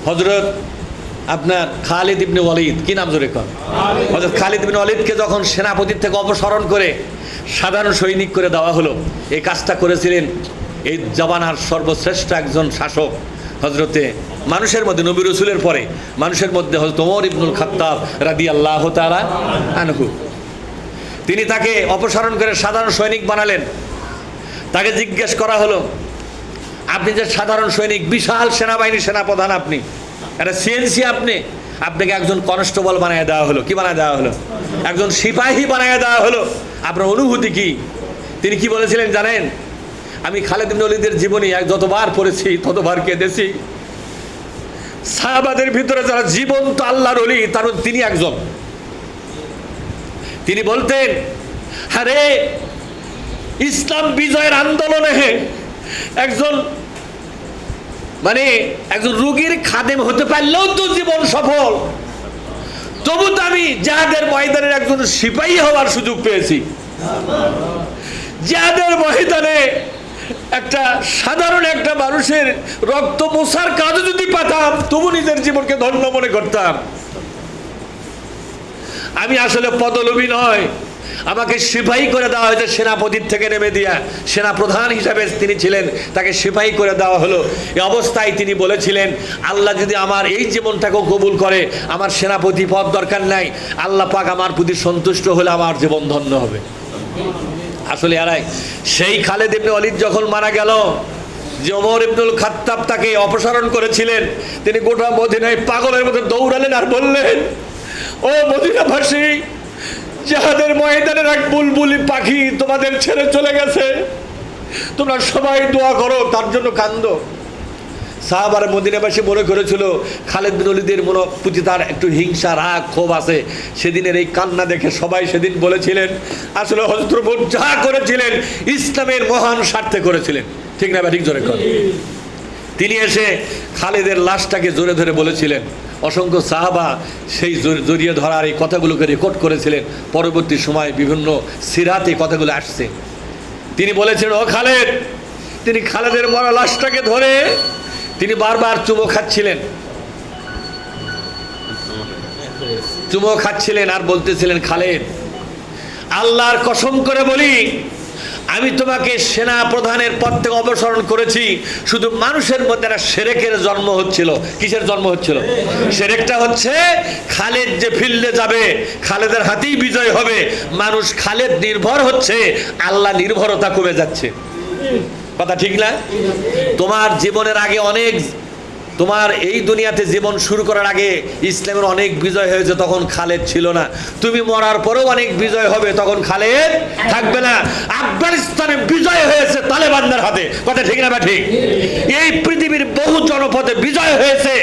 হযরত আপনার খালিদ ইবনে ওয়ালিদ, কি নাম জোরে কর, হযরত খালিদ ইবনে ওয়ালিদকে যখন সেনাপতির থেকে অপসারণ করে সাধারণ সৈনিক করে দেওয়া হলো, এই কাজটা করেছিলেন এই জামানার সর্বশ্রেষ্ঠ একজন শাসক হযরতে মানুষের মধ্যে, নবী রাসূলের পরে মানুষের মধ্যে হযরত ওমর ইবনুল খাত্তাব রাদিয়াল্লাহু তাআলা আনহু। তিনি তাকে অপসারণ করে সাধারণ সৈনিক বানালেন। তাকে জিজ্ঞেস করা হলো, আপনি যে সাধারণ সৈনিক, বিশাল সেনাবাহিনীর সেনাপ্রধান, আপনি একটা সিএনসি, আপনাকে একজন কনস্টেবল বানিয়ে দেওয়া হলো, কি বানিয়ে দেওয়া হলো, একজন সিপাহী বানিয়ে দেওয়া হলো, আপনার অনুভূতি কি? তিনি কি বলেছিলেন জানেন? আমি খালিদ ইবনে ওয়ালিদের জীবনী যতবার পড়েছি ততবার কেঁদেছি। সাহাবাদের ভিতরে যারা জীবন্ত আল্লাহর ওলি, তার মধ্যে তিনি একজন। তিনি বলতেন, আরে ইসলাম বিজয়ের আন্দোলনে একজন রোগীর খাদেম হতে পারলেও তো জীবন সফল, তবু তো আমি জিহাদের ময়দানের একজন সিপাহী হওয়ার সুযোগ পেয়েছি। জিহাদের ময়দানে একটা সাধারণ একটা মানুষের রক্ত মোছার কাজও যদি পাতাম, তবু নিজের জীবনকে ধন্য মনে করতাম। আমি আসলে পদলোভী নয়, আমাকে সিপাহী করে দেওয়া হয়েছে সেনাপতির থেকে নেমে দিয়া, সেনা প্রধান হিসাবে তিনি ছিলেন, তাকে সিপাহী করে দেওয়া হলো। এই অবস্থায় তিনি বলেছিলেন, আল্লাহ যদি আমার এই জীবনটাকেও কবুল করে, আমার সেনাপতি পদ দরকার নাই, আল্লাহ পাক আমার প্রতি সন্তুষ্ট হলে আমার জীবন ধন্য হবে। আসলে এরাই সেই খালিদ ইবনে ওয়ালিদ যখন মারা গেল, যে ওমর ইবনুল খাত্তাব তাকে অপসারণ করেছিলেন, তিনি গোটা মদিনায় পাগলের মতো দৌড়ালেন আর বললেন, ও মদিনাবাসী, জিহাদের ময়দানের এক বুলবুলি পাখি তোমাদের ছেড়ে চলে গেছে, তোমরা সবাই দোয়া করো, তার জন্য কান্দো। সাহাবারা মদিনাবাসী মনে করেছিল খালিদ বিন ওয়ালিদের প্রতি তার একটু হিংসা, রাগ, ক্ষোভ আছে। সেদিনের এই কান্না দেখে সবাই সেদিন বলেছিলেন, আসলে হযরত ওমর যা করেছিলেন ইসলামের মহান স্বার্থে করেছিলেন। ঠিক না? ঠিক জোরে কর। তিনি এসে খালিদের লাশটাকে জোরে ধরে বলেছিলেন। অসংখ্য সাহাবা সেই জড়িয়ে ধরার এই কথাগুলোকে রেকর্ড করেছিলেন। পরবর্তী সময় বিভিন্ন সিরাতে কথাগুলো আসছে। তিনি বলেছেন, ও খালিদ, তিনি খালিদের মরা লাশটাকে ধরে তিনি বারবার চুমো খাচ্ছিলেন আর বলতেছিলেন, খালিদ, আল্লাহর কসম করে বলি, আমি তোমাকে সেনা প্রধানের পদ থেকে অপসারণ করেছি, শুধু মানুষের মধ্যে একটা শিরকের জন্ম হচ্ছিল। কিসের জন্ম হচ্ছিল? শিরকটা হচ্ছে খালিদ যে ফিল্ডে যাবে, খালিদের হাতেই বিজয় হবে, মানুষ খালিদ নির্ভর হচ্ছে, আল্লাহ নির্ভরতা কমে যাচ্ছে। কথা ঠিক না? তোমার জীবনের আগে তোমার এই দুনিয়াতে জীবন শুরু করার আগে ইসলামের অনেক বিজয় হয়েছে, তখন খালিদ ছিল না। তুমি মরার পরেও অনেক বিজয় হবে, তখন খালিদ থাকবে না। আফগানিস্তানে বিজয় হয়েছে তালেবানদের হাতে, কথা ঠিক না? ঠিক। এই পৃথিবীর বহু জনপদে বিজয় হয়েছে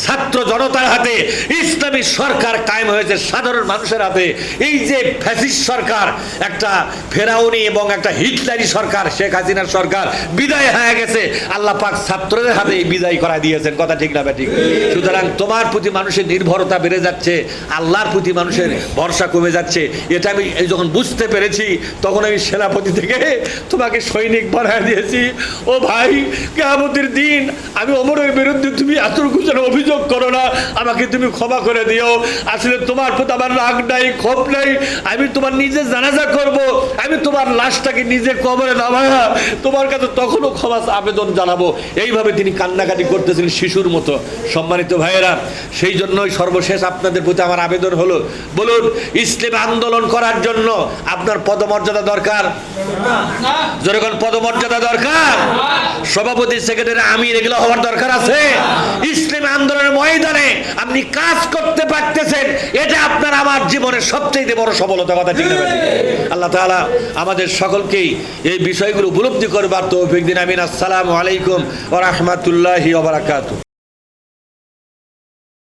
ছাত্র জনতার হাতে। ইসলামী সরকার কায়েম হয়েছে সাধারণ মানুষের হাতে। এই যে ফ্যাসিস্ট সরকার, একটা ফেরাউনি এবং একটা হিটলারি সরকার, শেখ হাসিনার সরকার বিদায় হয়ে গেছে, আল্লাহ পাক ছাত্রদের হাতে বিদায় করা দিয়েছেন। কথা ঠিক না? ঠিক। সুতরাং তোমার প্রতি মানুষের নির্ভরতা বেড়ে যাচ্ছে, আল্লাহর প্রতি মানুষের ভরসা কমে যাচ্ছে। এটা আমি যখন বুঝতে পেরেছি, তখন আমি সেনাপতি থেকে তোমাকে সৈনিক বানিয়ে দিয়েছি। ও ভাই, কিয়ামতের দিন আমি ওমরের বিরুদ্ধে তুমি এতটুকু যেন অভিযোগ করো না, আমাকে তুমি ক্ষমা করে দিও। আসলে তোমার প্রতি আমার রাগ নাই, ক্ষোভ নাই। আমি তোমার নিজে জানাজা করব, আমি তোমার লাশটাকে নিজে কবরে নামায়া তোমার কাছে তখনও ক্ষমা আবেদন জানাবো। এইভাবে তিনি কান্নাকাটি করতেছিলেন শিশুর মতো। সম্মানিত ভাইয়েরা, সেই জন্যই সর্বশেষ আপনাদের প্রতি আমার আবেদন হলো, বলুন, ইসলাম আন্দোলন করার জন্য আপনার পদমর্যাদা দরকার? যেরকম পদমর্যাদা দরকার, সভাপতি, সেক্রেটারি, আমির, এগুলো হওয়ার দরকার আছে। ইসলাম আন্দোলনের ময়দানে আপনি কাজ করতে পারতেছেন, এটা আপনার আমার জীবনের সবচেয়ে বড় সফলতা। কথা ঠিক না? আল্লাহ তাআলা আমাদের সকলকেই এই বিষয়গুলো উপলব্ধি করবার তৌফিক দিন। আমিন। আসসালামু আলাইকুম ওয়া রাহমাতুল্লাহি ওয়া বারাকাতুহু।